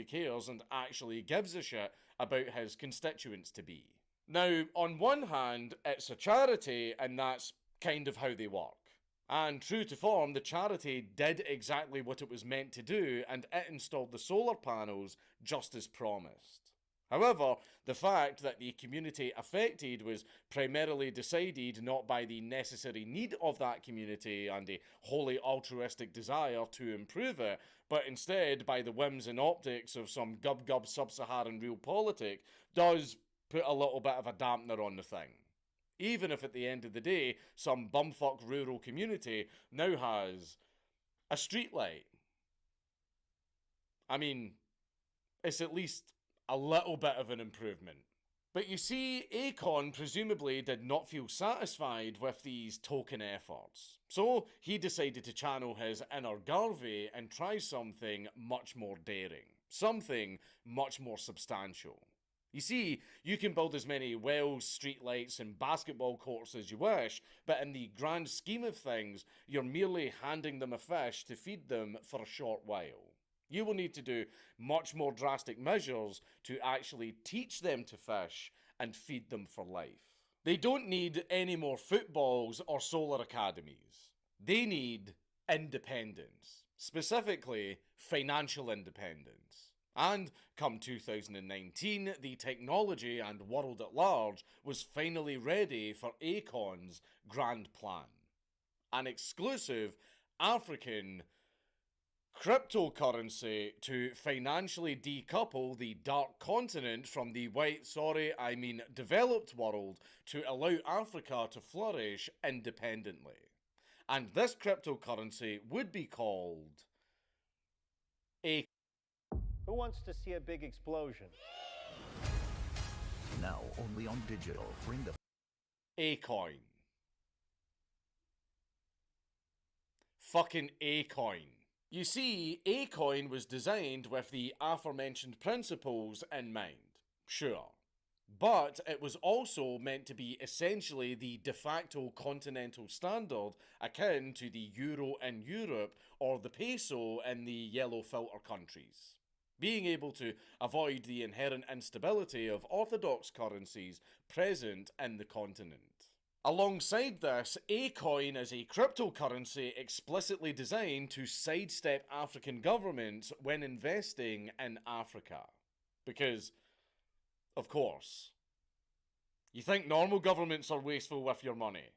cares and actually gives a shit about his constituents to be. Now, on one hand, it's a charity, and that's kind of how they work. And true to form, the charity did exactly what it was meant to do, and it installed the solar panels just as promised. However, the fact that the community affected was primarily decided not by the necessary need of that community and a wholly altruistic desire to improve it, but instead by the whims and optics of some gub-gub sub-Saharan realpolitik, does put a little bit of a dampener on the thing. Even if at the end of the day, some bumfuck rural community now has a streetlight. I mean, it's at least a little bit of an improvement. But you see, Akon presumably did not feel satisfied with these token efforts. So he decided to channel his inner Garvey and try something much more daring. Something much more substantial. You see, you can build as many wells, streetlights, and basketball courts as you wish, but in the grand scheme of things, you're merely handing them a fish to feed them for a short while. You will need to do much more drastic measures to actually teach them to fish and feed them for life. They don't need any more footballs or solar academies. They need independence. Specifically, financial independence. And come 2019, the technology and world at large was finally ready for Akon's grand plan. An exclusive African cryptocurrency to financially decouple the dark continent from the developed world to allow Africa to flourish independently. And this cryptocurrency would be called a... Who wants to see a big explosion? Now only on digital. Bring the A-coin. Fucking A-coin. You see, Akoin was designed with the aforementioned principles in mind, sure. But it was also meant to be essentially the de facto continental standard akin to the euro in Europe or the peso in the yellow filter countries. Being able to avoid the inherent instability of orthodox currencies present in the continent. Alongside this, Akoin is a cryptocurrency explicitly designed to sidestep African governments when investing in Africa. Because, of course, you think normal governments are wasteful with your money.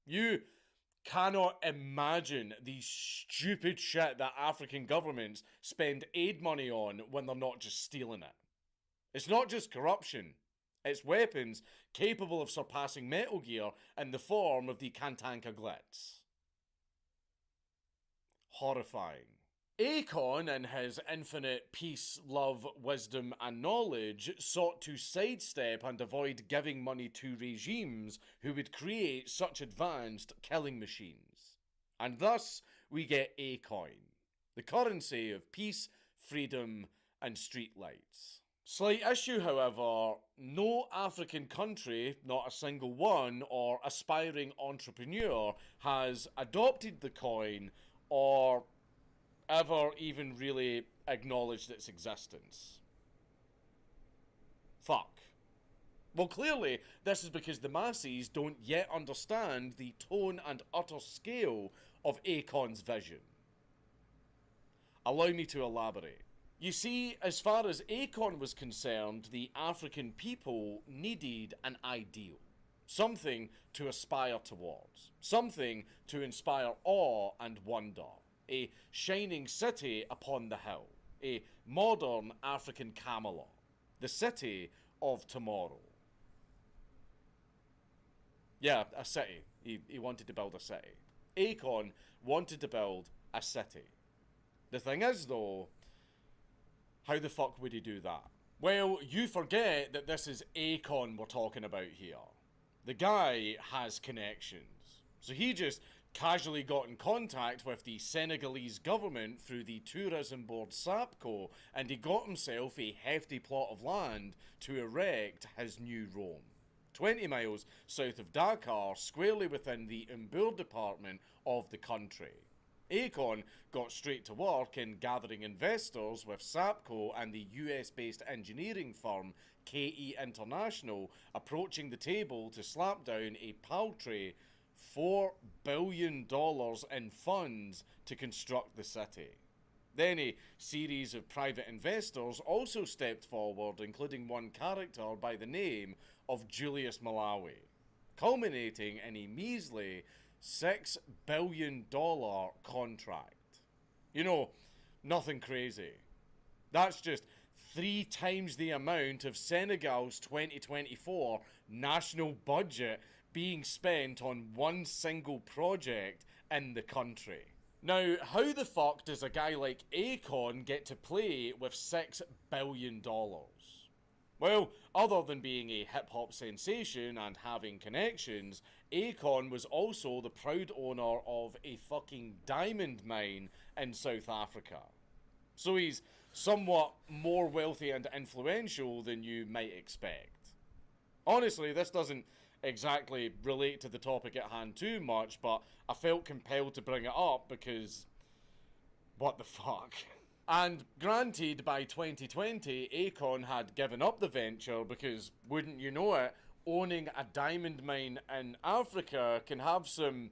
You cannot imagine the stupid shit that African governments spend aid money on when they're not just stealing it. It's not just corruption. It's weapons capable of surpassing Metal Gear in the form of the Kantanka Glitz. Horrifying. Akon, in his infinite peace, love, wisdom, and knowledge, sought to sidestep and avoid giving money to regimes who would create such advanced killing machines. And thus, we get Akoin, the currency of peace, freedom, and streetlights. Slight issue, however, no African country, not a single one, or aspiring entrepreneur has adopted the coin or ever even really acknowledged its existence. Fuck. Well, clearly, this is because the masses don't yet understand the tone and utter scale of Akon's vision. Allow me to elaborate. You see, as far as Akon was concerned, the African people needed an ideal. Something to aspire towards. Something to inspire awe and wonder. A shining city upon the hill. A modern African Camelot. The city of tomorrow. Yeah, a city. He wanted to build a city. Akon wanted to build a city. The thing is, though, how the fuck would he do that? Well, you forget that this is Akon we're talking about here. The guy has connections. So he just casually got in contact with the Senegalese government through the tourism board SAPCO, and he got himself a hefty plot of land to erect his new Rome. 20 miles south of Dakar, squarely within the Mbour department of the country. Aecon got straight to work in gathering investors with Sapco and the US-based engineering firm KE International approaching the table to slap down a paltry $4 billion in funds to construct the city. Then a series of private investors also stepped forward, including one character by the name of Julius Malawi, culminating in a measly $6 billion contract. You know, nothing crazy. That's just 3 times the amount of Senegal's 2024 national budget being spent on one single project in the country. Now, how the fuck does a guy like Aecon get to play with $6 billion? Well, other than being a hip-hop sensation and having connections, Aecon was also the proud owner of a fucking diamond mine in South Africa. So he's somewhat more wealthy and influential than you might expect. Honestly, this doesn't exactly relate to the topic at hand too much, but I felt compelled to bring it up because... what the fuck? And granted, by 2020, Aecon had given up the venture because, wouldn't you know it, owning a diamond mine in Africa can have some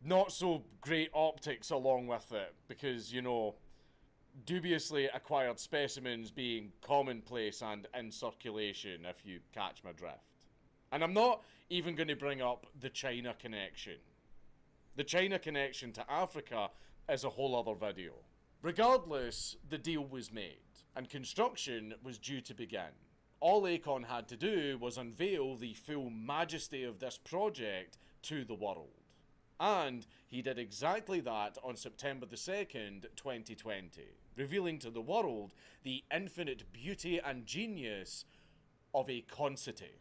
not so great optics along with it because, you know, dubiously acquired specimens being commonplace and in circulation, if you catch my drift. And I'm not even going to bring up the China connection. The China connection to Africa is a whole other video. Regardless, the deal was made, and construction was due to begin. All Aecon had to do was unveil the full majesty of this project to the world. And he did exactly that on September the 2nd, 2020, revealing to the world the infinite beauty and genius of a Concity,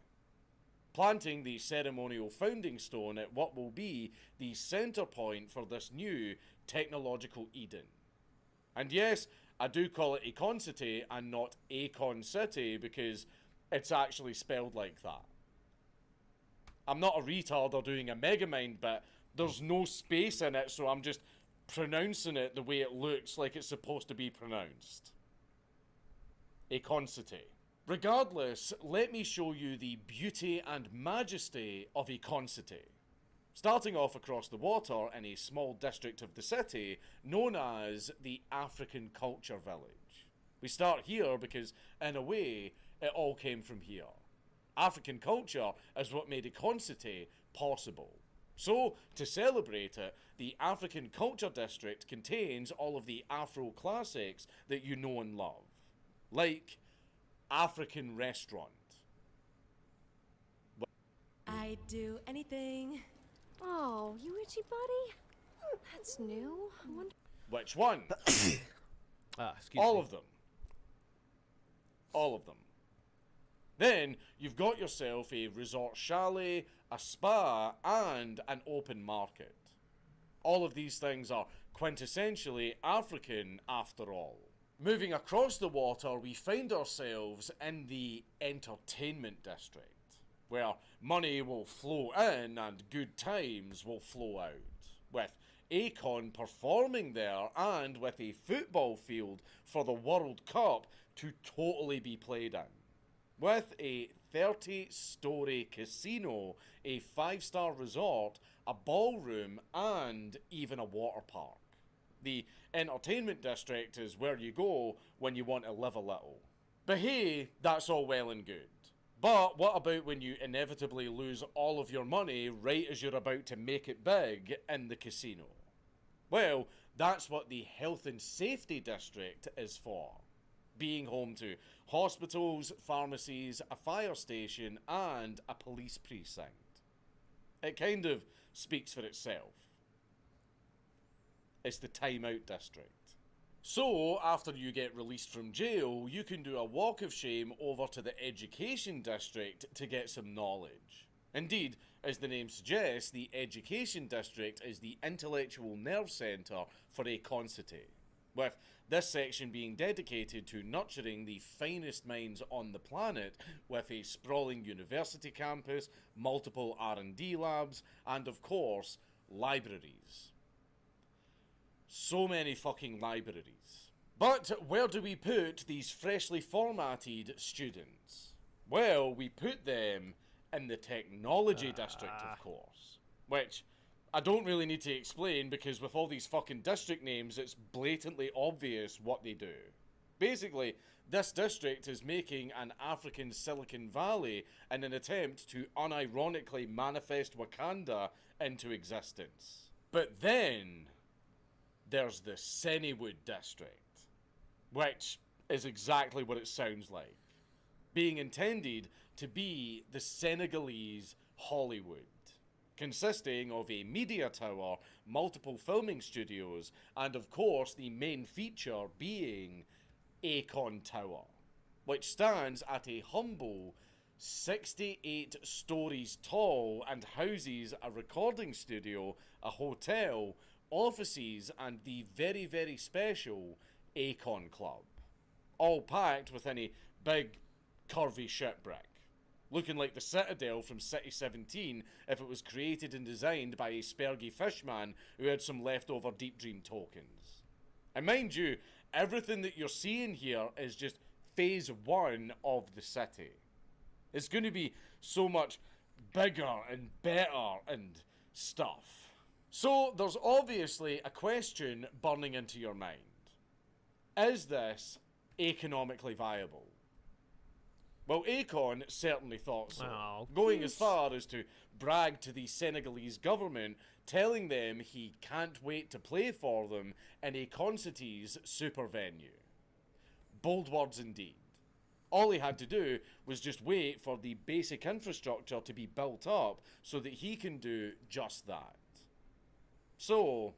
planting the ceremonial founding stone at what will be the centre point for this new technological Eden. And yes, I do call it a Concity and not Aecon City because it's actually spelled like that. I'm not a retard or doing a Megamind, but there's no space in it, so I'm just pronouncing it the way it looks like it's supposed to be pronounced. Aecon City. Regardless, let me show you the beauty and majesty of Aecon City. Starting off across the water in a small district of the city known as the African Culture Village. We start here because, in a way, it all came from here. African culture is what made Aecon City possible. So, to celebrate it, the African Culture District contains all of the Afro classics that you know and love. Like African Restaurant. I'd do anything. Oh, you itchy buddy? That's new. I wonder... Which one? Excuse All me. of them. All of them. Then, you've got yourself a resort chalet, a spa, and an open market. All of these things are quintessentially African after all. Moving across the water, we find ourselves in the entertainment district, where money will flow in and good times will flow out, with Aecon performing there and with a football field for the World Cup to totally be played in. With a 30-storey casino, a 5-star resort, a ballroom, and even a water park. The entertainment district is where you go when you want to live a little. But hey, that's all well and good. But what about when you inevitably lose all of your money right as you're about to make it big in the casino? Well, that's what the health and safety district is for. Being home to hospitals, pharmacies, a fire station, and a police precinct. It kind of speaks for itself. It's the timeout district. So, after you get released from jail, you can do a walk of shame over to the education district to get some knowledge. Indeed, as the name suggests, the education district is the intellectual nerve centre for Aecon City, with this section being dedicated to nurturing the finest minds on the planet with a sprawling university campus, multiple R&D labs, and of course, libraries. So many fucking libraries. But where do we put these freshly formatted students? Well, we put them in the technology district, of course. Which I don't really need to explain because with all these fucking district names, it's blatantly obvious what they do. Basically, this district is making an African Silicon Valley in an attempt to unironically manifest Wakanda into existence. But then, there's the Sennywood district, which is exactly what it sounds like, being intended to be the Senegalese Hollywood, consisting of a media tower, multiple filming studios, and of course the main feature being Akon Tower, which stands at a humble 68 stories tall and houses a recording studio, a hotel, offices, and the very, very special Akon Club. All packed within a big, curvy shit brick, looking like the Citadel from City 17 if it was created and designed by a Spergy fishman who had some leftover Deep Dream tokens. And mind you, everything that you're seeing here is just phase 1 of the city. It's going to be so much bigger and better and stuff. So there's obviously a question burning into your mind. Is this economically viable? Well, Akon certainly thought so, going as far as to brag to the Senegalese government, telling them he can't wait to play for them in Akon City's super venue. Bold words indeed. All he had to do was just wait for the basic infrastructure to be built up so that he can do just that. So,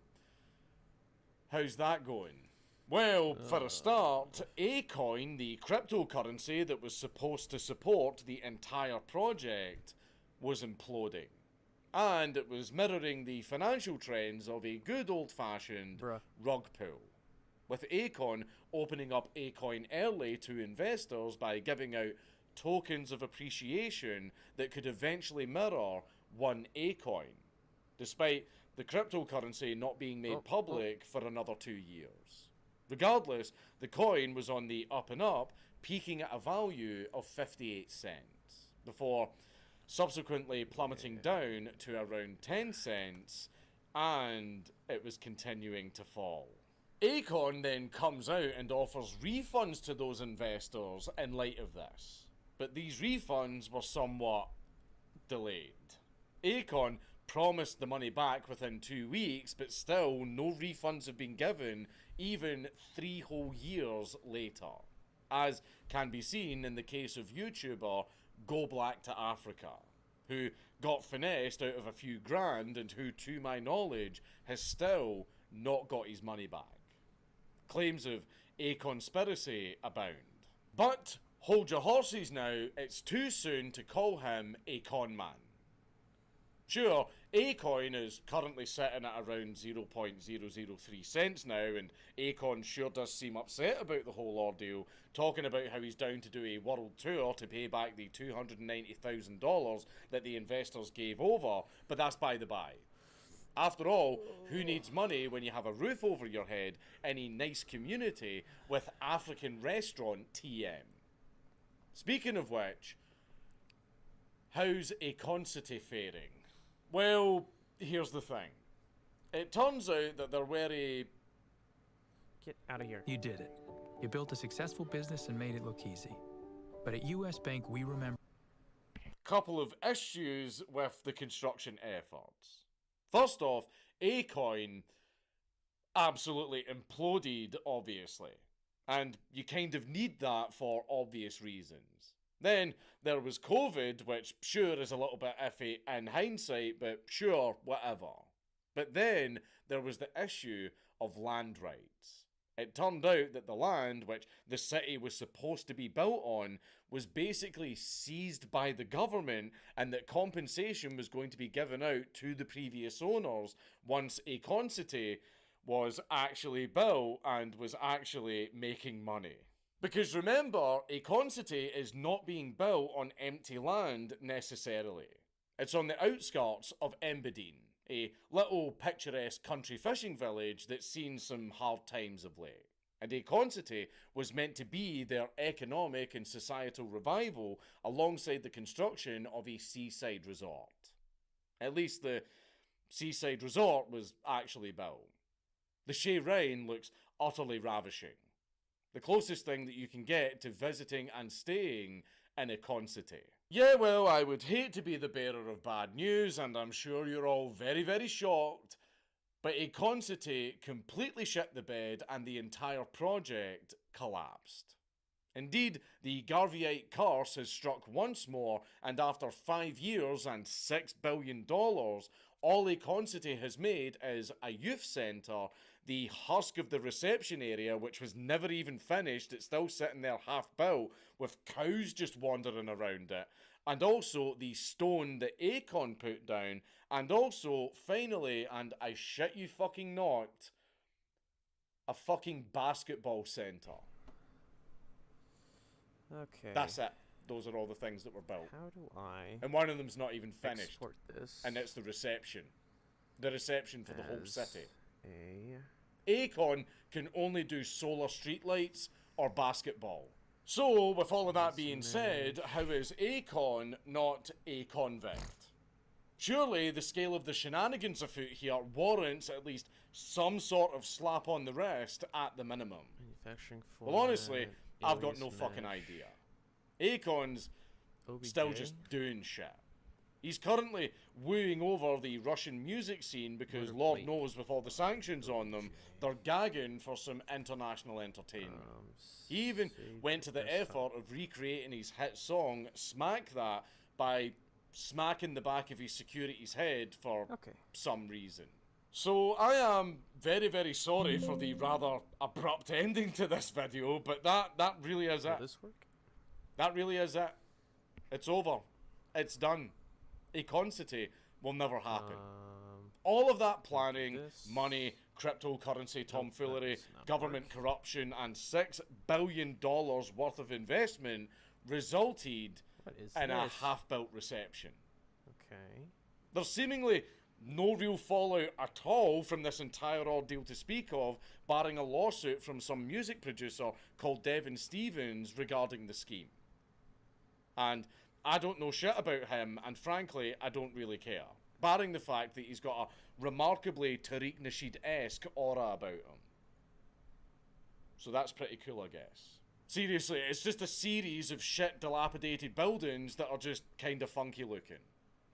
how's that going? Well, for a start, Acoin, the cryptocurrency that was supposed to support the entire project, was imploding. And it was mirroring the financial trends of a good old-fashioned rug pull, with Akon opening up Acoin early to investors by giving out tokens of appreciation that could eventually mirror one Acoin, despite the cryptocurrency not being made public for another 2 years. Regardless, the coin was on the up and up, peaking at a value of 58 cents, before subsequently plummeting down to around 10 cents, and it was continuing to fall. Akon then comes out and offers refunds to those investors in light of this, but these refunds were somewhat delayed. Akon promised the money back within 2 weeks, but still no refunds have been given even 3 whole years later, as can be seen in the case of YouTuber Go Black to Africa, who got finessed out of a few grand and who, to my knowledge, has still not got his money back. Claims of a conspiracy abound. But hold your horses now, it's too soon to call him a con man. Sure, Acoin is currently sitting at around 0.003 cents now, and Akon sure does seem upset about the whole ordeal, talking about how he's down to do a world tour to pay back the $290,000 that the investors gave over, but that's by the by. After all, who needs money when you have a roof over your head in a nice community with African restaurant TM? Speaking of which, how's Akon City faring? Well, here's the thing. It turns out that there were a... Get out of here. You did it. You built a successful business and made it look easy. But at US Bank, we remember... couple of issues with the construction efforts. First off, Acoin absolutely imploded, obviously. And you kind of need that for obvious reasons. Then there was COVID, which sure is a little bit iffy in hindsight, but sure, whatever. But then there was the issue of land rights. It turned out that the land, which the city was supposed to be built on, was basically seized by the government, and that compensation was going to be given out to the previous owners once Akon City was actually built and was actually making money. Because remember, Akon City is not being built on empty land necessarily. It's on the outskirts of Embedine, a little picturesque country fishing village that's seen some hard times of late. And Acorn City was meant to be their economic and societal revival alongside the construction of a seaside resort. At least the seaside resort was actually built. The Shea Rhine looks utterly ravishing. The closest thing that you can get to visiting and staying in Acorn City. Yeah, well, I would hate to be the bearer of bad news, and I'm sure you're all very, very shocked, but Acorn City completely shit the bed and the entire project collapsed. Indeed, the Garveyite curse has struck once more, and after 5 years and $6 billion, all Acorn City has made is a youth centre, the husk of the reception area, which was never even finished, it's still sitting there half built, with cows just wandering around it, and also the stone that Acorn put down, and also, finally, and I shit you fucking not, a fucking basketball centre. Okay. That's it. Those are all the things that were built. How do I And one of them's not even finished. export this? And it's the reception. The reception for the whole as city. A Acorn can only do solar streetlights or basketball. So, with all of that being said, how is Acorn not a convict? Surely the scale of the shenanigans afoot here warrants at least some sort of slap on the wrist at the minimum. manufacturing for. Well, honestly, I've got no fucking idea. Acorn's still just doing shit. He's currently wooing over the Russian music scene because Lord knows with all the sanctions on them, they're gagging for some international entertainment. He even went to the effort of recreating his hit song, Smack That, by smacking the back of his security's head for some reason. So I am very, very sorry for the rather abrupt ending to this video, but that really is it. Will this work? That really is it. It's over. It's done. Acorn City will never happen. All of that planning, money, cryptocurrency tomfoolery, government corruption, and $6 billion worth of investment resulted in a half-built reception. Okay. There's seemingly no real fallout at all from this entire ordeal to speak of, barring a lawsuit from some music producer called Devin Stevens regarding the scheme. And I don't know shit about him, and frankly, I don't really care. Barring the fact that he's got a remarkably Tariq Nasheed-esque aura about him. So that's pretty cool, I guess. Seriously, it's just a series of shit dilapidated buildings that are just kinda funky looking.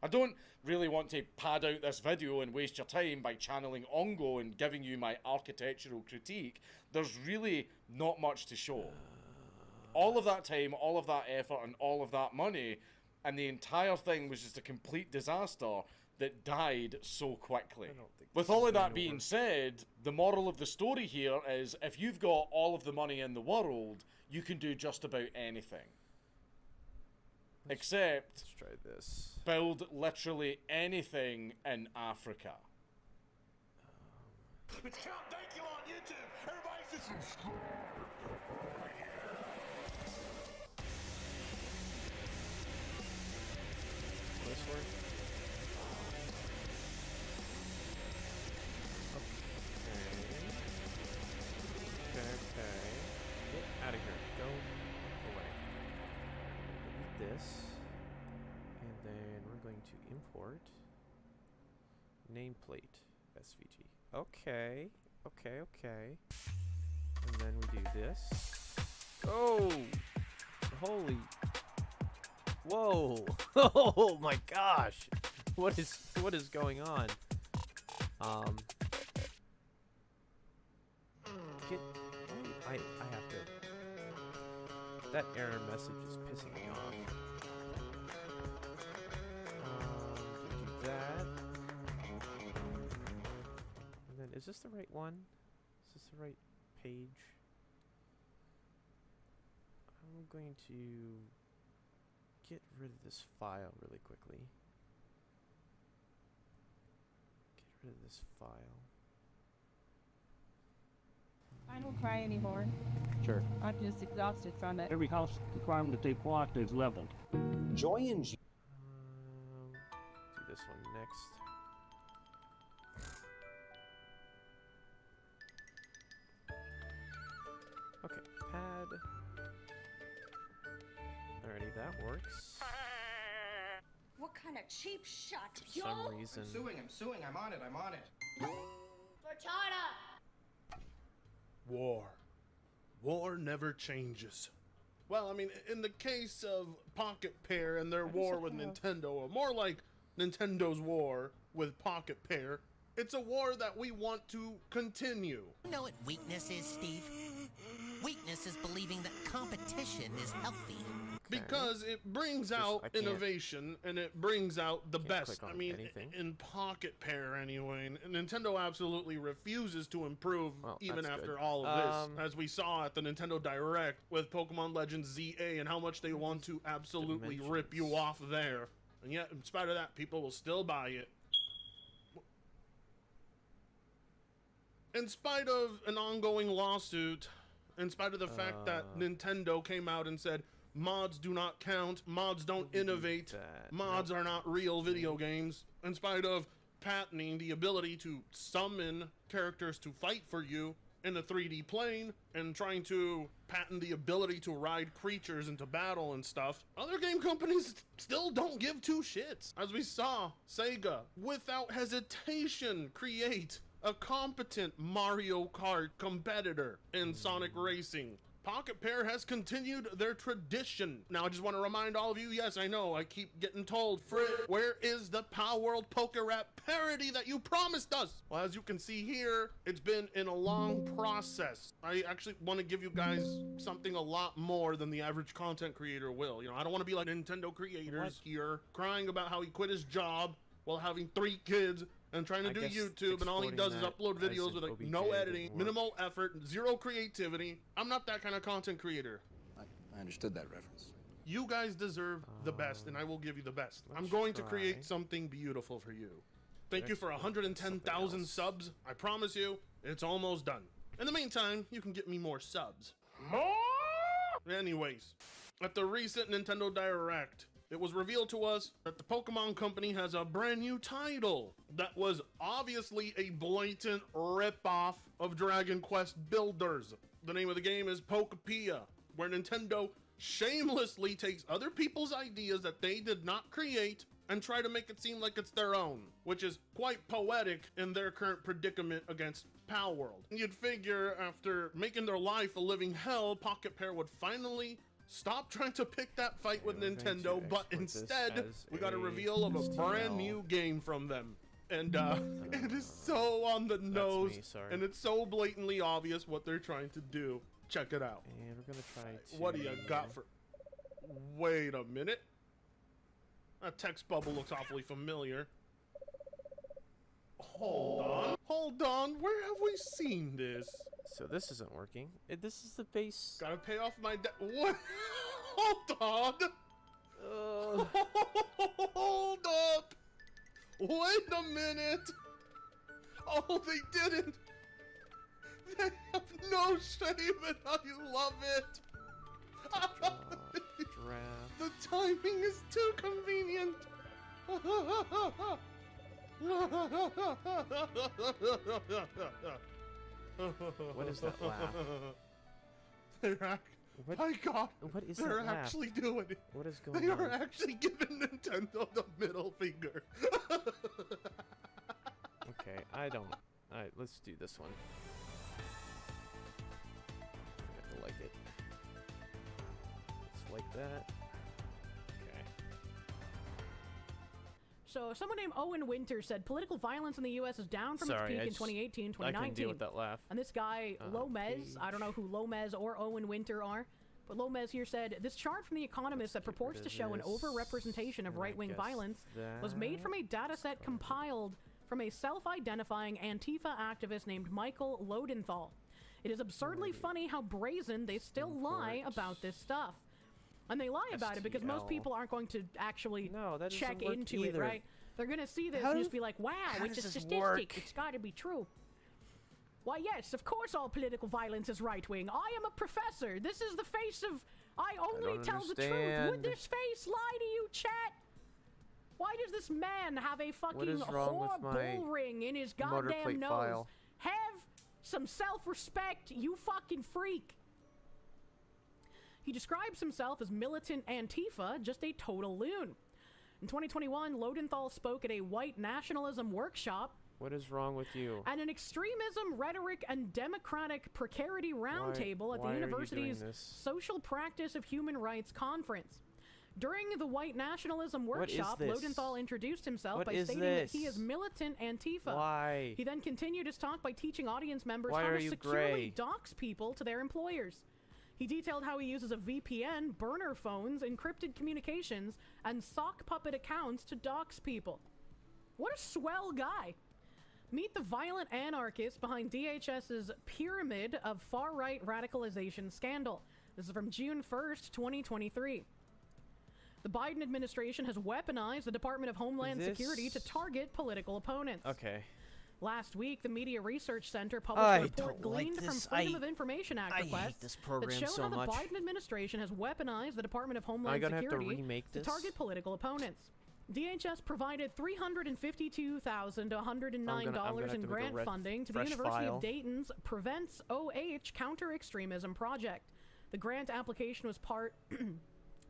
I don't really want to pad out this video and waste your time by channeling Ongo and giving you my architectural critique. There's really not much to show. All of that time, all of that effort, and all of that money, and the entire thing was just a complete disaster that died so quickly. With all of that being said, the moral of the story here is if you've got all of the money in the world, you can do just about anything. Except, Let's try this. build literally anything in Africa. It's Count Dankula on YouTube. Everybody just subscribe. This work? Okay. Get out of here. Go away. Delete this. And then we're going to import nameplate SVG. Okay. And then we do this. Oh! Holy. Whoa! Oh my gosh! What is going on? I have to. That error message is pissing me off. Do that. And then, is this the right one? Is this the right page? I'm going to get rid of this file really quickly. Get rid of this file. I don't cry anymore. Sure. I'm just exhausted from it. Every house requirement that they plot is leveled. Do this one next. pad. Alrighty, that works. What kind of cheap shot, For some reason. I'm suing, I'm on it. Frittata! War never changes. Well, I mean, in the case of Pocket Pair and their war with Nintendo, or more like Nintendo's war with Pocket Pair, it's a war that we want to continue. You know what weakness is, Steve? Weakness is believing that competition is healthy. Because it brings out innovation and it brings out the best. I mean, in Pocket Pair anyway, Nintendo absolutely refuses to improve even after all of this. As we saw at the Nintendo Direct with Pokemon Legends ZA and how much they want to absolutely rip you off there. And yet, in spite of that, people will still buy it. In spite of an ongoing lawsuit, in spite of the fact that Nintendo came out and said, mods do not count, mods don't innovate, mods are not real video games, in spite of patenting the ability to summon characters to fight for you in a 3D plane, and trying to patent the ability to ride creatures into battle and stuff, other game companies still don't give two shits. As we saw, Sega, without hesitation, create a competent Mario Kart competitor in Sonic Racing. Pocket Pair has continued their tradition. Now, I just want to remind all of you, yes, I know, I keep getting told, Frit, where is the Power World Poker Rap parody that you promised us? Well, as you can see here, it's been in a long process. I actually want to give you guys something a lot more than the average content creator will. You know, I don't want to be like Nintendo creators here, crying about how he quit his job while having 3 kids and trying to do YouTube, and all he does is upload videos with like no editing, minimal effort, 0 creativity. I'm not that kind of content creator. I understood that reference. You guys deserve the best, and I will give you the best. I'm going to create something beautiful for you. Thank you for 110,000 subs. I promise you, it's almost done. In the meantime, you can get me more subs. More? Anyways, at the recent Nintendo Direct, it was revealed to us that the Pokemon Company has a brand new title that was obviously a blatant rip-off of Dragon Quest Builders. The name of the game is Pokepia, where Nintendo shamelessly takes other people's ideas that they did not create and try to make it seem like it's their own, which is quite poetic in their current predicament against Palworld. You'd figure after making their life a living hell, Pocket Pair would finally stop trying to pick that fight with Nintendo, but instead, we got a reveal of a brand new game from them. And it is so on the nose, and it's so blatantly obvious what they're trying to do. Check it out. And we're gonna try to... What do you got for... Wait a minute. That text bubble looks awfully familiar. Hold on, where have we seen this? So this isn't working. This is the base. Gotta pay off my debt. What? Hold on. Hold up. Wait a minute. Oh, they didn't. They have no shame and I love it. Draft. The timing is too convenient. What is that laugh? My God, what is they're that laugh? actually doing it. What is going They on? are actually giving Nintendo the middle finger. Okay, I don't. Alright, let's do this one. I have to like it. It's like that. Okay. So someone named Owen Winter said political violence in the U.S. is down from its peak in 2018, 2019. I couldn't deal with that laugh. And this guy, Lomez, I don't know who Lomez or Owen Winter are, but Lomez here said, this chart from The Economist that purports to show an overrepresentation of right-wing violence was made from a dataset compiled from a self-identifying Antifa activist named Michael Lodenthal. It is absurdly funny how brazen they still lie about this stuff. And they lie about it because most people aren't going to actually check into it, right? They're going to see this and just be like, wow, it's a statistic. It's got to be true. Why, yes, of course all political violence is right-wing. I am a professor. This is the face of... I only tell the truth. Would this face lie to you, chat? Why does this man have a fucking whore bull ring in his goddamn nose? Have some self-respect, you fucking freak. He describes himself as militant Antifa, just a total loon. In 2021, Lodenthal spoke at a white nationalism workshop. What is wrong with you? At an extremism, rhetoric, and democratic precarity roundtable at the university's Social Practice of Human Rights conference. During the white nationalism workshop, Lodenthal introduced himself by stating that he is militant Antifa. Why? He then continued his talk by teaching audience members Why how are to you securely gray? dox people to their employers. He detailed how he uses a VPN, burner phones, encrypted communications, and sock puppet accounts to dox people. What a swell guy. Meet the violent anarchist behind DHS's pyramid of far-right radicalization scandal. This is from June 1st, 2023. The Biden administration has weaponized the Department of Homeland Security to target political opponents. Okay. Last week, the Media Research Center published a report gleaned from Freedom of Information Act requests that show how the Biden administration has weaponized the Department of Homeland Security to target political opponents. DHS provided $352,109 in grant funding to the University of Dayton's Prevents OH Counter-Extremism project. The grant application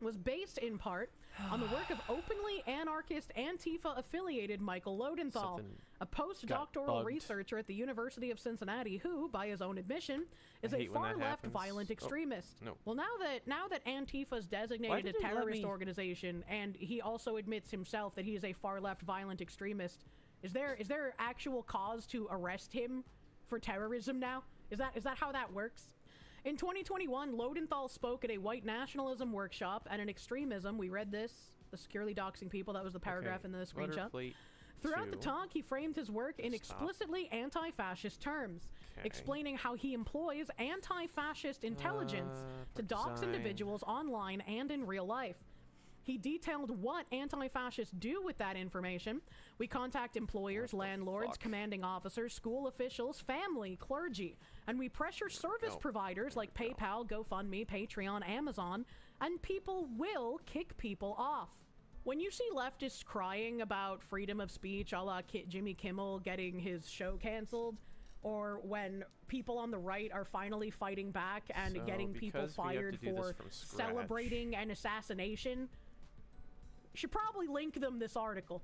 was based in part on the work of openly anarchist Antifa-affiliated Michael Lodenthal, a postdoctoral researcher at the University of Cincinnati who, by his own admission, is a far-left violent extremist. Well, now that Antifa is designated a terrorist organization, and he also admits himself that he is a far-left violent extremist, is there actual cause to arrest him for terrorism now? Is that how that works? In 2021, Lodenthal spoke at a white nationalism workshop at an extremism. We read this, the securely doxing people. That was the paragraph in the screenshot. Throughout the talk, he framed his work in explicitly anti-fascist terms, explaining how he employs anti-fascist intelligence to dox individuals online and in real life. He detailed what anti-fascists do with that information. We contact employers, landlords, commanding officers, school officials, family, clergy, and we pressure service providers like PayPal, GoFundMe, Patreon, Amazon, and people will kick people off. When you see leftists crying about freedom of speech, a la Jimmy Kimmel getting his show canceled, or when people on the right are finally fighting back and getting people fired for celebrating an assassination, you should probably link them this article.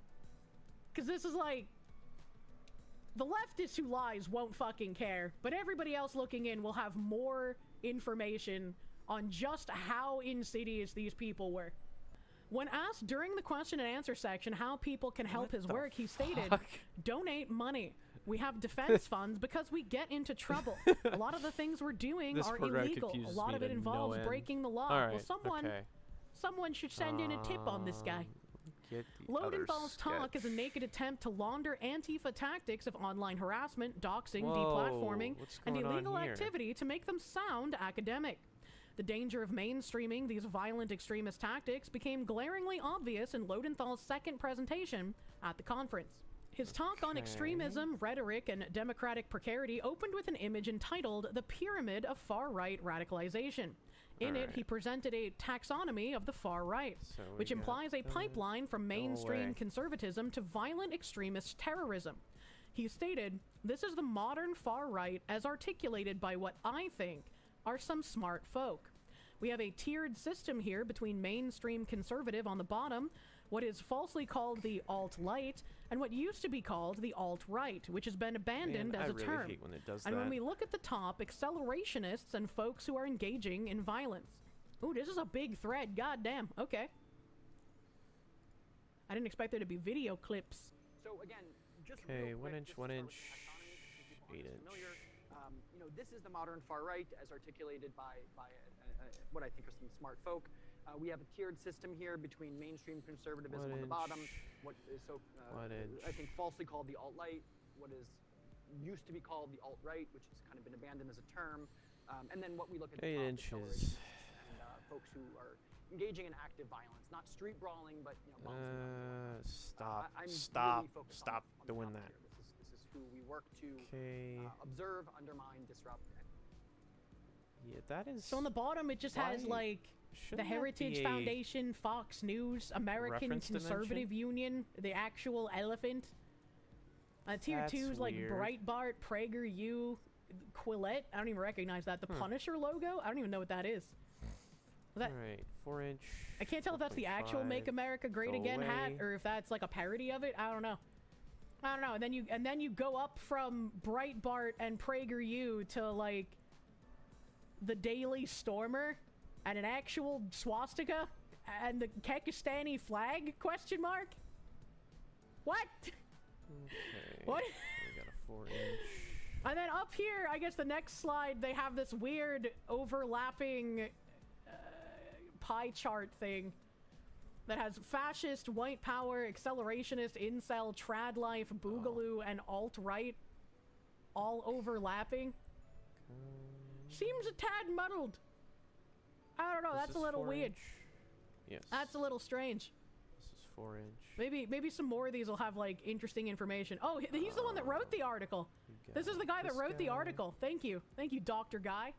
Because this is like, the leftist who lies won't fucking care, but everybody else looking in will have more information on just how insidious these people were. When asked during the question and answer section how people can help his work, he stated, donate money. We have defense funds because we get into trouble. A lot of the things we're doing are illegal. A lot of it involves breaking the law. Well, someone should send in a tip on this guy. Lodenthal's talk is a naked attempt to launder Antifa tactics of online harassment, doxing, deplatforming, and illegal activity to make them sound academic. The danger of mainstreaming these violent extremist tactics became glaringly obvious in Lodenthal's second presentation at the conference. His talk on extremism, rhetoric, and democratic precarity opened with an image entitled The Pyramid of Far-Right Radicalization. In it, he presented a taxonomy of the far right, which implies a pipeline from mainstream conservatism to violent extremist terrorism. He stated, "This is the modern far right as articulated by what I think are some smart folk. We have a tiered system here between mainstream conservative on the bottom, what is falsely called the alt-light, and what used to be called the alt-right, which has been abandoned as a term. Hate when it does and that. when we look at the top, accelerationists and folks who are engaging in violence." Ooh, this is a big thread. Goddamn. Okay. I didn't expect there to be video clips. So again, just okay, 1 inch, 1 inch, 8 inch. You know, this is the modern far right as articulated by what I think are some smart folk. We have a tiered system here between mainstream conservatism on the bottom, what is I think falsely called the alt-right, what is used to be called the alt-right, which has kind of been abandoned as a term, and then what we look at 8 inches. And folks who are engaging in active violence, not street brawling, but Stop doing that. This is who we work to observe, undermine, disrupt. Yeah, that is. So on the bottom, it just has like the Heritage Foundation, Fox News, American Conservative Union, the actual elephant. Tier 2 is like Breitbart, PragerU, Quillette. I don't even recognize that. The Punisher logo. I don't even know what that is. Alright, 4-inch. I can't tell if that's the actual Make America Great Again hat or if that's like a parody of it. I don't know. And then you go up from Breitbart and PragerU to like the Daily Stormer and an actual swastika and the Kekistani flag ? What? Okay. What? We got a 4-inch. And then up here, I guess the next slide, they have this weird overlapping pie chart thing that has fascist, white power, accelerationist, incel, trad life, boogaloo, and alt-right all overlapping. Seems a tad muddled. I don't know, that's a little weird. Yes. That's a little strange. This is 4-inch. Maybe some more of these will have like interesting information. Oh, he's the one that wrote the article. This is the guy that wrote the article. Thank you, Dr. Guy.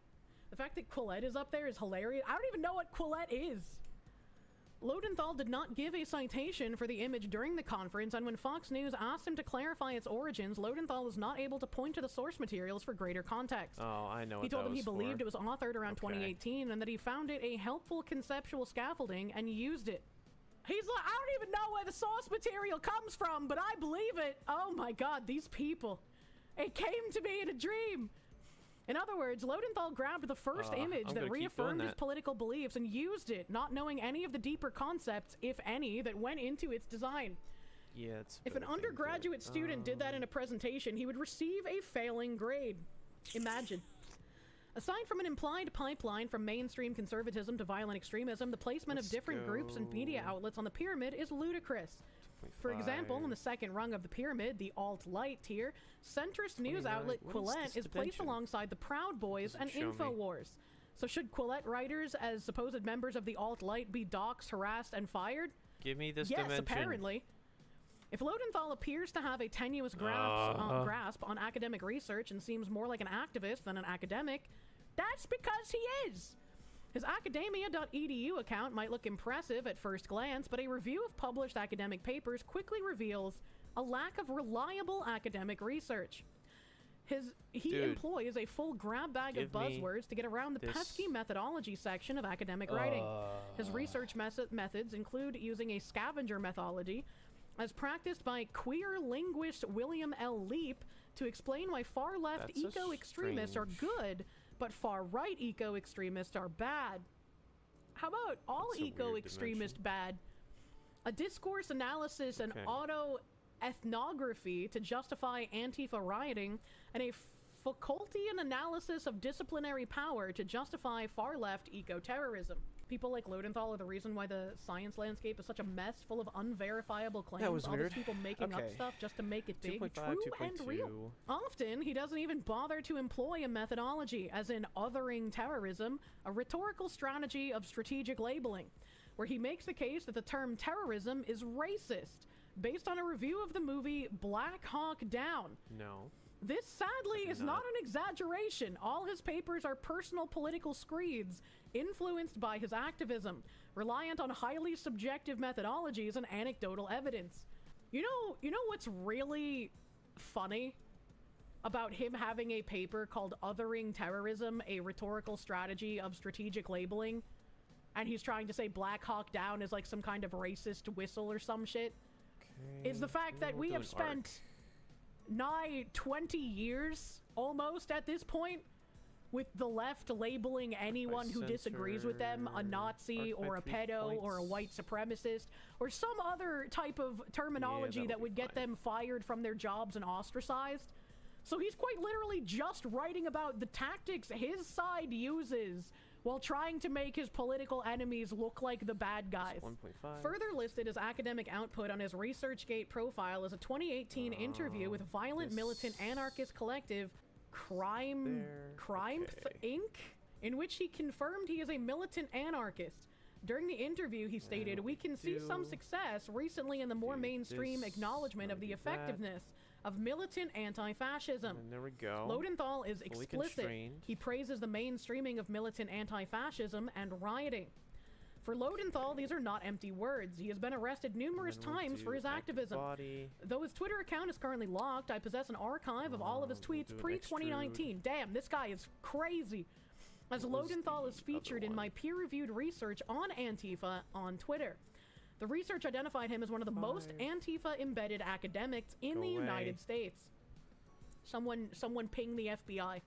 The fact that Quillette is up there is hilarious. I don't even know what Quillette is. Lodenthal did not give a citation for the image during the conference, and when Fox News asked him to clarify its origins, Lodenthal was not able to point to the source materials for greater context. Oh, I know what He told them he that was believed for. it was authored around 2018 and that he found it a helpful conceptual scaffolding and used it. He's like, I don't even know where the source material comes from, but I believe it. Oh my god, these people. It came to me in a dream. In other words, Lodenthal grabbed the first image that reaffirmed his political beliefs and used it, not knowing any of the deeper concepts, if any, that went into its design. Yeah, it's If an undergraduate student did that in a presentation, he would receive a failing grade. Imagine. Aside from an implied pipeline from mainstream conservatism to violent extremism, the placement of different groups and media outlets on the pyramid is ludicrous. For example, on the second rung of the pyramid, the alt-light tier, centrist news outlet Quillette is placed alongside the Proud Boys and InfoWars. So should Quillette writers as supposed members of the alt-light be doxxed, harassed, and fired? Give me this yes, dimension. Apparently. If Lodenthal appears to have a tenuous grasp on academic research and seems more like an activist than an academic, that's because he is. His academia.edu account might look impressive at first glance, but a review of published academic papers quickly reveals a lack of reliable academic research. He employs a full grab bag of buzzwords to get around the pesky methodology section of academic writing. His research methods include using a scavenger methodology, as practiced by queer linguist William L. Leap, to explain why far-left eco-extremists are good, but far-right eco-extremists are bad. How about all eco-extremists bad? A discourse analysis and auto-ethnography to justify Antifa rioting, and a Foucaultian analysis of disciplinary power to justify far-left eco-terrorism. People like Lodenthal are the reason why the science landscape is such a mess full of unverifiable claims. That was all weird. these people making up stuff just to make it big, 2.5, true and real. Often, he doesn't even bother to employ a methodology, as in othering terrorism, a rhetorical strategy of strategic labeling, where he makes the case that the term terrorism is racist, based on a review of the movie Black Hawk Down. No. This, sadly, is not an exaggeration. All his papers are personal political screeds, influenced by his activism, reliant on highly subjective methodologies and anecdotal evidence. You know what's really funny about him having a paper called Othering Terrorism, a rhetorical strategy of strategic labeling, and he's trying to say Black Hawk Down is like some kind of racist whistle or some shit, is the fact that we have spent nigh 20 years almost at this point with the left labeling anyone who disagrees with them a Nazi or a pedo or a white supremacist or some other type of terminology that would get them fired from their jobs and ostracized. So he's quite literally just writing about the tactics his side uses while trying to make his political enemies look like the bad guys. 1.5. Further listed as academic output on his ResearchGate profile is a 2018 interview with violent militant anarchist collective Crime Inc., in which he confirmed he is a militant anarchist. During the interview, he stated, "We can see some success recently in the more mainstream acknowledgement of the effectiveness of militant anti-fascism." And there we go. Lodenthal is Fully explicit. constrained. He praises the mainstreaming of militant anti-fascism and rioting. For Lodenthal, these are not empty words. He has been arrested numerous times for his activism. Though his Twitter account is currently locked, I possess an archive of all of his tweets pre-2019. Damn, this guy is crazy. as Lodenthal is featured in my peer-reviewed research on Antifa on Twitter. The research identified him as one of the most Antifa-embedded academics in the United States. Someone ping the FBI.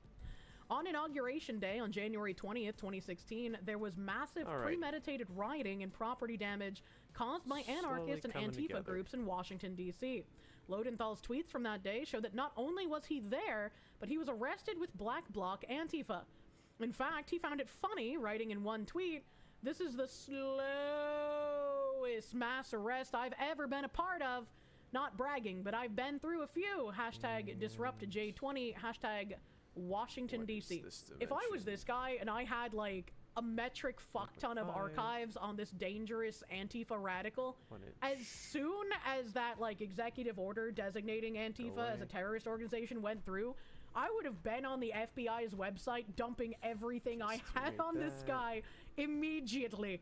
On Inauguration Day on January 20th, 2016, there was massive premeditated rioting and property damage caused by anarchist and Antifa groups in Washington, D.C. Lodenthal's tweets from that day show that not only was he there, but he was arrested with Black Bloc Antifa. In fact, he found it funny, writing in one tweet, "This is the slowest mass arrest I've ever been a part of. Not bragging, but I've been through a few. Hashtag DisruptJ20, hashtag Washington, D.C. If I was this guy and I had like a metric fuck ton of archives on this dangerous Antifa radical, as soon as that like executive order designating Antifa as a terrorist organization went through, I would have been on the FBI's website dumping everything I had on this guy immediately.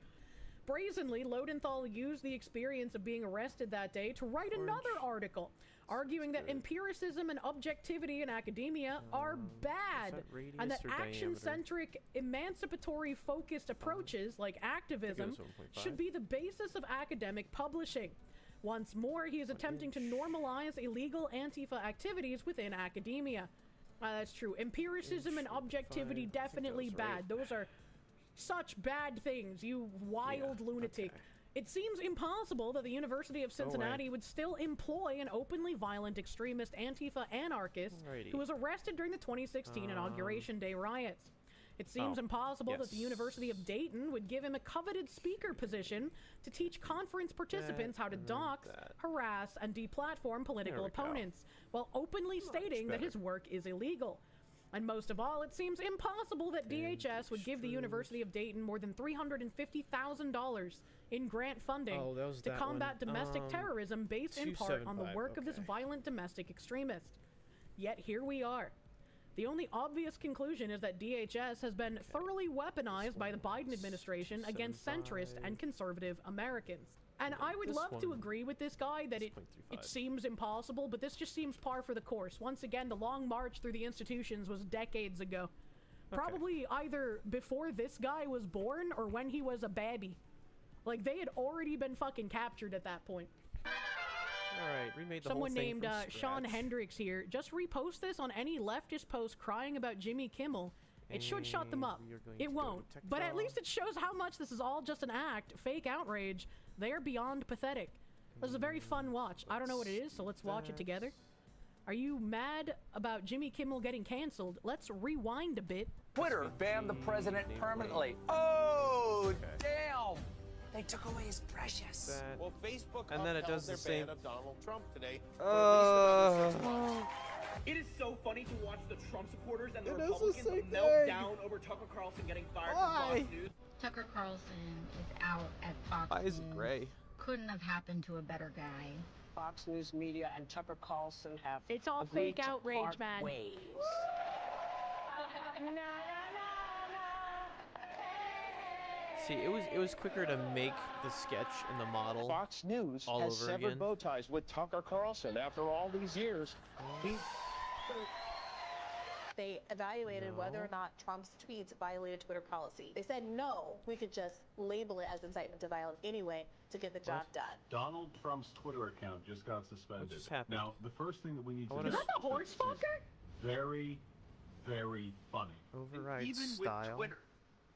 Brazenly, Lodenthal used the experience of being arrested that day to write another article, arguing that empiricism and objectivity in academia are bad, and that action-centric, emancipatory-focused approaches like activism should be the basis of academic publishing. Once more, he is attempting to normalize illegal Antifa activities within academia. That's true. Empiricism and objectivity definitely bad. Those are such bad things, you wild lunatic. It seems impossible that the University of Cincinnati would still employ an openly violent extremist Antifa anarchist who was arrested during the 2016 Inauguration Day riots. It seems impossible that the University of Dayton would give him a coveted speaker position to teach conference participants how to dox, harass, and deplatform political opponents, while openly stating that his work is illegal. And most of all, it seems impossible that DHS would give the University of Dayton more than $350,000 in grant funding to combat domestic terrorism based in part on the work of this violent domestic extremist. Yet here we are. The only obvious conclusion is that DHS has been thoroughly weaponized by the Biden administration against centrist and conservative Americans. And I would love to agree with this guy that it seems impossible, but this just seems par for the course. Once again, the long march through the institutions was decades ago. Probably either before this guy was born or when he was a baby. Like, they had already been fucking captured at that point. Alright, remade the Someone whole thing named from Sean scratch. Hendricks here. Just repost this on any leftist post crying about Jimmy Kimmel. It should shut them up. It won't. But at least it shows how much this is all just an act, fake outrage. They are beyond pathetic. This is a very fun watch. I don't know what it is, so let's watch it together. Are you mad about Jimmy Kimmel getting canceled? Let's rewind a bit. Twitter banned the president permanently. Oh, damn! They took away his precious. Well, Facebook And then it does their the same- ban of Donald Trump today. It is so funny to watch the Trump supporters and the It is the Republicans same melt thing. down over Tucker Carlson getting fired Why? from Fox News. Tucker Carlson is out at Fox Why is it News. gray? Couldn't have happened to a better guy. Fox News Media and Tucker Carlson have It's all agreed fake to outrage, part man. ways. See, it was quicker to make the sketch and the model Fox News all has over severed again. bow ties with Tucker Carlson after all these years. They evaluated whether or not Trump's tweets violated Twitter policy. They said no, we could just label it as incitement to violence anyway to get the job done. Donald Trump's Twitter account just got suspended. just happened? Now, the first thing that we need to I do wanna- Is that the horse fucker? very, very funny. Override Even style. with Twitter,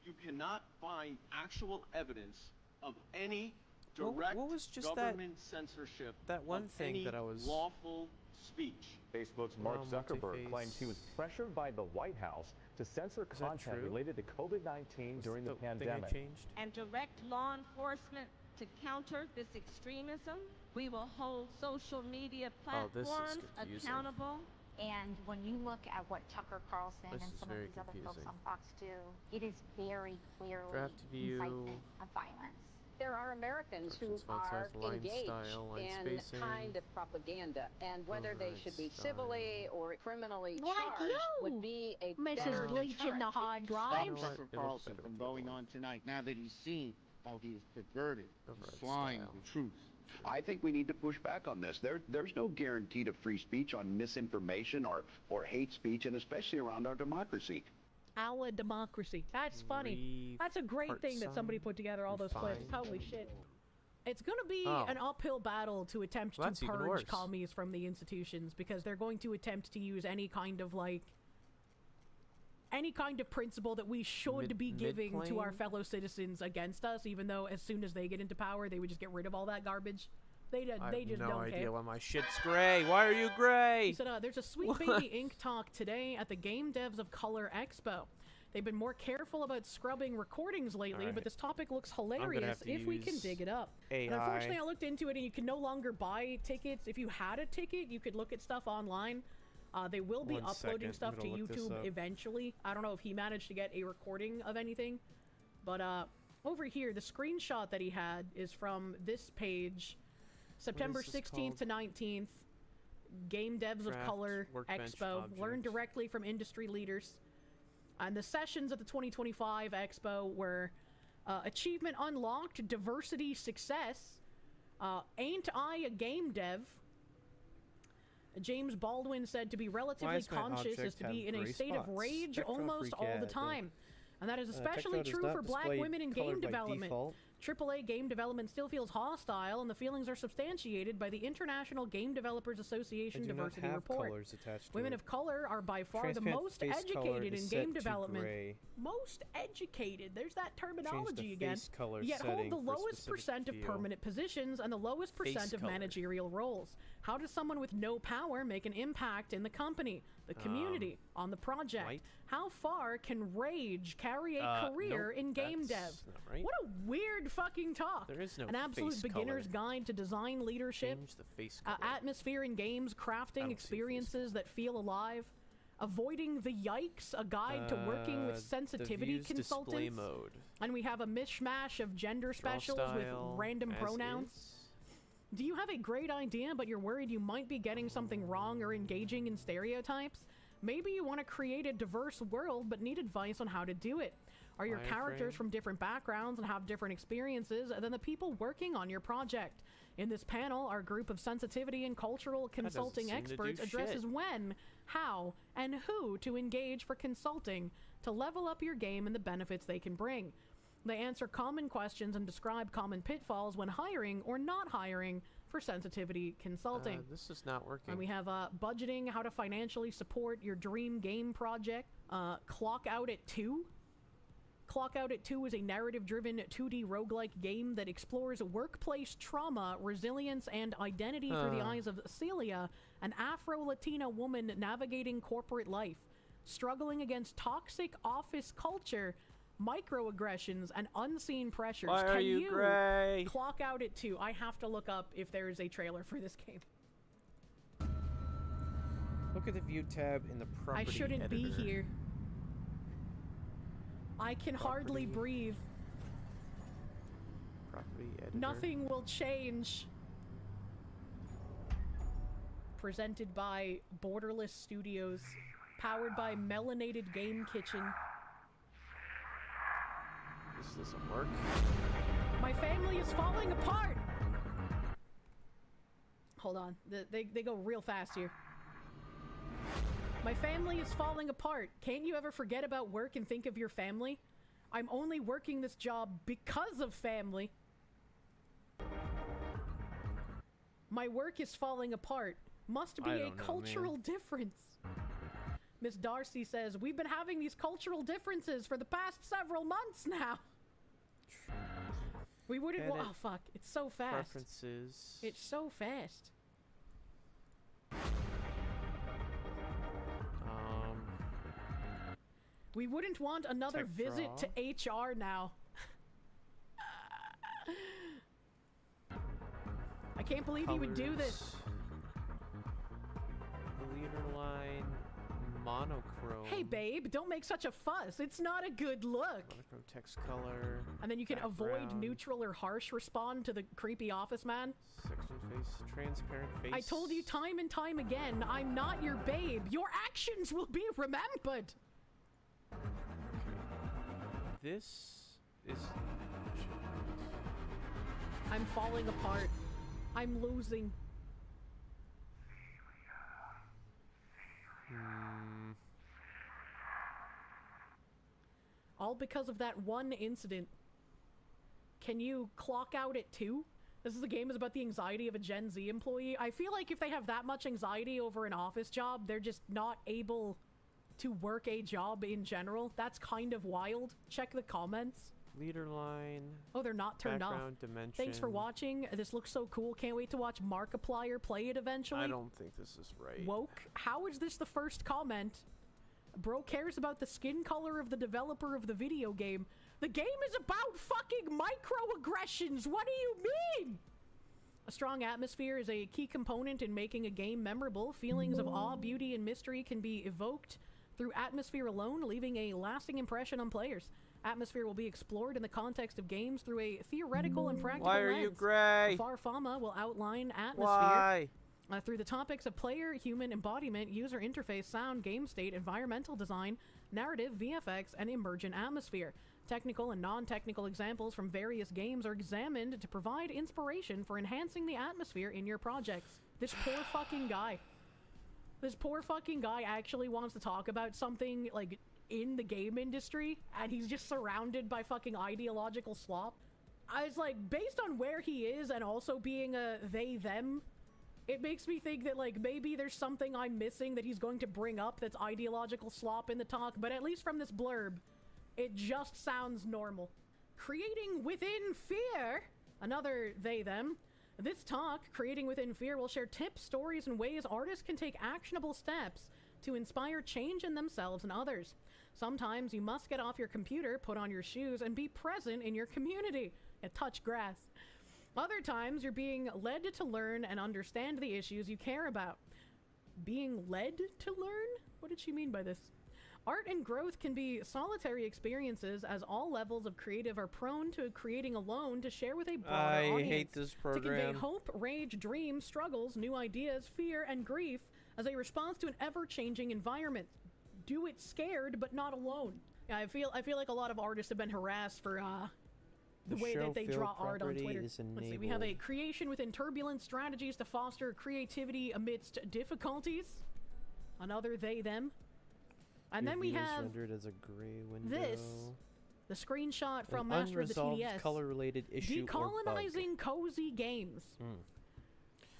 you cannot find actual evidence of any What- direct what was just government censorship that one of thing any that I was- lawful speech. Facebook's Mark Zuckerberg multi-phase. claims he was pressured by the White House to censor Is that content true? related to COVID-19 during the thing I pandemic. changed? And direct law enforcement to counter this extremism. We will hold social media Oh, this is platforms confusing. accountable. And when you look at what Tucker Carlson This and is some of very these other folks confusing. on Fox do, it is very clearly Draft view. incitement of violence. There are Americans who Versus font are size, line engaged style, line in spacing. kind of propaganda, and whether they Override should be style. civilly or criminally Like charged you, would be a Mrs. better Bleach in the deterrent. hard Stop drives. Tucker Carlson from going on tonight, now that he's seen how he is perverted, Override lying style. the truth. I think we need to push back on this. There's no guarantee to free speech on misinformation or hate speech, and especially around our democracy. Our democracy. That's funny. That's a great thing that somebody put together all those clips. Holy shit. It's going to be an uphill battle to attempt to purge commies from the institutions, because they're going to attempt to use any kind of, like, any kind of principle that we should be giving to our fellow citizens against us, even though as soon as they get into power, they would just get rid of all that garbage. They just I have don't no idea care. why my shit's gray. Why are you gray? He said, there's a Sweet Baby Ink talk today at the Game Devs of Color Expo. They've been more careful about scrubbing recordings lately, but this topic looks hilarious if we can dig it up. And unfortunately, I looked into it, and you can no longer buy tickets. If you had a ticket, you could look at stuff online. They will be uploading stuff to YouTube eventually. I don't know if he managed to get a recording of anything. But over here, the screenshot that he had is from this page. September 16th to 19th, Game Devs of Color Expo. Learn directly from industry leaders. And the sessions at the 2025 Expo were Achievement Unlocked, Diversity Success, Ain't I a Game Dev? James Baldwin said to be relatively conscious is to be in a state of rage almost all the time. And that is especially true for black women in game development. AAA game development still feels hostile, and the feelings are substantiated by the International Game Developers Association Diversity Report. Women of color are by far the most educated in game development. Most educated. There's that terminology again. Yet hold the lowest percent of permanent positions and the lowest percent of managerial roles. How does someone with no power make an impact in the company, the community, on the project? How far can rage carry a career in game dev? What a weird fucking talk. There is no An absolute beginner's guide to design leadership, atmosphere in games, crafting experiences that feel alive, avoiding the yikes, a guide to working with sensitivity consultants. And we have a mishmash of gender specials with random pronouns. Do you have a great idea, but you're worried you might be getting something wrong or engaging in stereotypes? Maybe you want to create a diverse world, but need advice on how to do it. Are your characters from different backgrounds and have different experiences than the people working on your project? In this panel, our group of sensitivity and cultural consulting experts addresses when, how, and who to engage for consulting to level up your game and the benefits they can bring. They answer common questions and describe common pitfalls when hiring or not hiring for sensitivity consulting. This is not working. And we have budgeting, how to financially support your dream game project. Clock Out at 2. Clock Out at 2 is a narrative-driven 2D roguelike game that explores workplace trauma, resilience, and identity through the eyes of Celia, an Afro-Latina woman navigating corporate life, struggling against toxic office culture, microaggressions, and unseen pressures. Why are you gray? Clock Out at 2? I have to look up if there is a trailer for this game. Look at the view tab in the property I shouldn't editor. be here. I can hardly breathe. Property editor. Nothing will change. Presented by Borderless Studios. Powered by Melanated Game Kitchen. This doesn't work. My family is falling apart! Hold on. They go real fast here. My family is falling apart. Can't you ever forget about work and think of your family? I'm only working this job because of family. My work is falling apart. Must be a cultural difference. Miss Darcy says, we've been having these cultural differences for the past several months now. We wouldn't oh fuck, it's so fast. Preferences. It's so fast. We wouldn't want another visit to HR now. I can't believe he would do this. Leader line, monochrome. Hey babe, don't make such a fuss. It's not a good look. Monochrome text color. And then you can avoid neutral or harsh respond to the creepy office man. Section face, transparent face. I told you time and time again, I'm not your babe. Your actions will be remembered. This is... I'm falling apart. I'm losing. because of that one incident, can you clock out at 2? The game is about the anxiety of a Gen Z employee. I feel like if they have that much anxiety over an office job, they're just not able to work a job in general. That's kind of wild. Check the comments. Leader line. Oh, they're not turned off. Dimension. Thanks for watching. This looks so cool. Can't wait to watch Markiplier play it eventually. I don't think this is right. Woke. How is this the first comment? Bro cares about the skin color of the developer of the video game. The game is about fucking microaggressions. What do you mean? A strong atmosphere is a key component in making a game memorable. Feelings of awe, beauty, and mystery can be evoked through atmosphere alone, leaving a lasting impression on players. Atmosphere will be explored in the context of games through a theoretical and practical lens. Why are you gray? Farfama will outline atmosphere. Why? Through the topics of player, human embodiment, user interface, sound, game state, environmental design, narrative, VFX, and emergent atmosphere. Technical and non-technical examples from various games are examined to provide inspiration for enhancing the atmosphere in your projects. This poor fucking guy. This poor fucking guy actually wants to talk about something, like, in the game industry, and he's just surrounded by fucking ideological slop. I was like, based on where he is and also being a they-them, it makes me think that, like, maybe there's something I'm missing that he's going to bring up that's ideological slop in the talk, but at least from this blurb, it just sounds normal. Creating Within Fear, another they-them. This talk, Creating Within Fear, will share tips, stories, and ways artists can take actionable steps to inspire change in themselves and others. Sometimes you must get off your computer, put on your shoes, and be present in your community and touch grass. Other times, you're being led to learn and understand the issues you care about. Being led to learn? What did she mean by this? Art and growth can be solitary experiences, as all levels of creative are prone to creating alone to share with a broader audience. I hate this program. To convey hope, rage, dreams, struggles, new ideas, fear, and grief as a response to an ever-changing environment. Do it scared, but not alone. Yeah, I feel like a lot of artists have been harassed for the way that they draw art on Twitter. Let's see, we have a creation within turbulence, strategies to foster creativity amidst difficulties. Another they, them. And then we have rendered as a gray window. This, the screenshot from Master of the TDS. Color-related issue Decolonizing cozy games.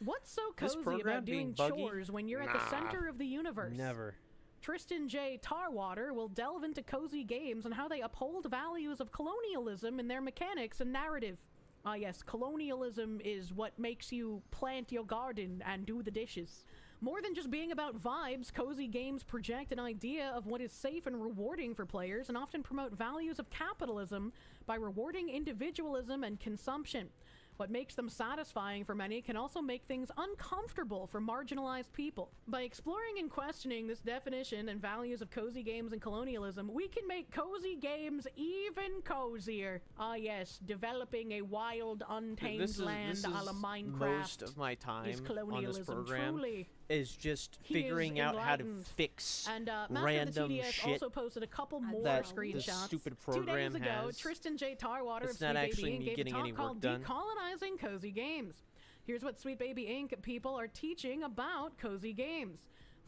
What's so cozy about doing chores when you're at the center of the universe? Never. Tristan J. Tarwater will delve into cozy games and how they uphold values of colonialism in their mechanics and narrative. Ah yes, colonialism is what makes you plant your garden and do the dishes. More than just being about vibes, cozy games project an idea of what is safe and rewarding for players and often promote values of capitalism by rewarding individualism and consumption. What makes them satisfying for many can also make things uncomfortable for marginalized people. By exploring and questioning this definition and values of cozy games and colonialism, we can make cozy games even cozier. Ah yes, developing a wild, untamed land a la Minecraft. Most of my time is colonialism. on this program Truly. Is just figuring out how to fix and, random TDS shit also posted a couple more that screenshots. the stupid 2 days program ago, has. Tristan J. Tarwater of It's Sweet not Baby actually Inc. me gave a getting talk any work called done. Decolonizing Cozy Games. Here's what Sweet Baby Inc. people are teaching about cozy games.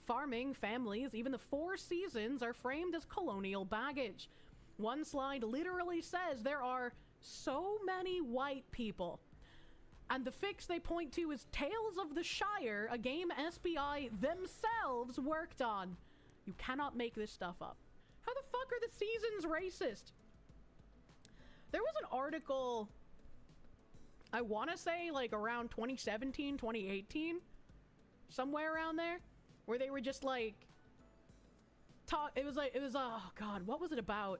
Farming, families, even the 4 seasons are framed as colonial baggage. One slide literally says there are so many white people. And the fix they point to is Tales of the Shire, a game SBI themselves worked on. You cannot make this stuff up. How the fuck are the seasons racist? There was an article, I want to say like around 2017, 2018, somewhere around there, where they were just like, oh god, what was it about?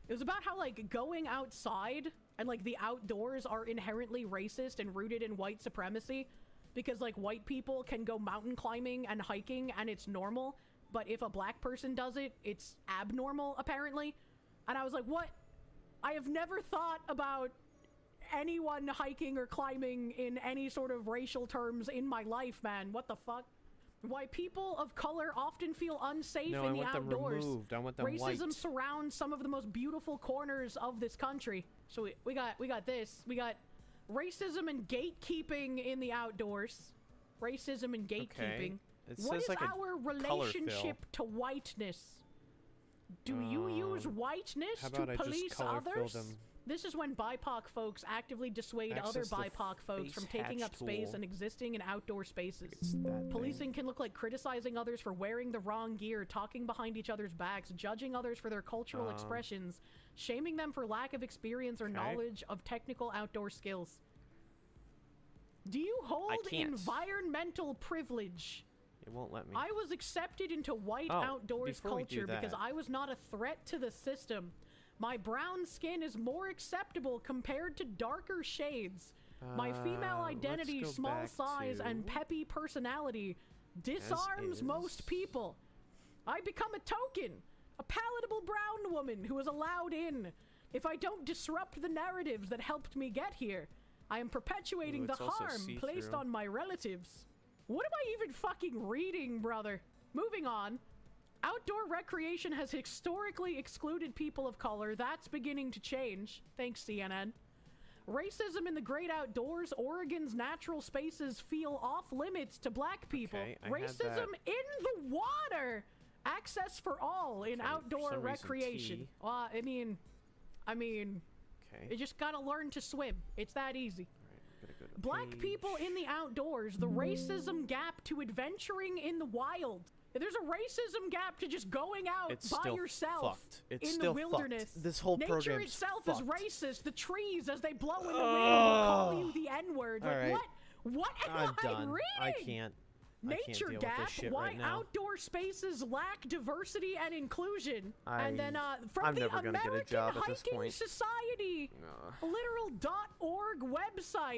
It was about how like going outside and like the outdoors are inherently racist and rooted in white supremacy because like white people can go mountain climbing and hiking and it's normal, but if a black person does it, it's abnormal apparently. And I was like, what? I have never thought about anyone hiking or climbing in any sort of racial terms in my life, man. What the fuck? Why people of color often feel unsafe in the outdoors. Them removed. I want them Racism white. surrounds some of the most beautiful corners of this country. So we got this. We got racism and gatekeeping in the outdoors. Racism and gatekeeping. Okay. It What says is like our a color fill. relationship to whiteness? Do you use whiteness how to about I just police color fill others? them? This is when BIPOC folks actively dissuade other Access the BIPOC folks from face taking hatch up space tool. and existing in outdoor spaces. that Policing can look like criticizing others for wearing the wrong gear, talking behind each other's backs, judging others for their cultural expressions, shaming them for lack of experience or knowledge of technical outdoor skills. Do you hold can't. environmental privilege? It won't let me. I was accepted into white Oh, outdoors before we do culture because that- I was not a threat to the system. My brown skin is more acceptable compared to darker shades. My female identity, let's go small back size, to and peppy personality disarms most people. I become a token, a palatable brown woman who is allowed in. If I don't disrupt the narratives that helped me get here, I am perpetuating Ooh, the it's also harm placed see-through. on my relatives. What am I even fucking reading, brother? Moving on. Outdoor recreation has historically excluded people of color. That's beginning to change. Thanks, CNN. Racism in the great outdoors, Oregon's natural spaces feel off limits to black people. Okay, I had Racism that. in the water. Access for all in Okay, for outdoor some reason, recreation. T. I mean, Okay. you just gotta learn to swim. It's that easy. Gotta go to Black page. people in the outdoors, the racism gap to adventuring in the wild. There's a racism gap to just going out It's by still yourself fucked. It's in still the wilderness. fucked. This whole Nature program's itself fucked. is racist. The trees, as they blow in the wind, will call you the N-word. Like, Alright. what I'm am done. I I reading? can't. Nature deal with gap, this shit why right now. outdoor spaces lack diversity and inclusion. And then from I'm the never gonna get a American job at this Hiking point. Society, literal.org website.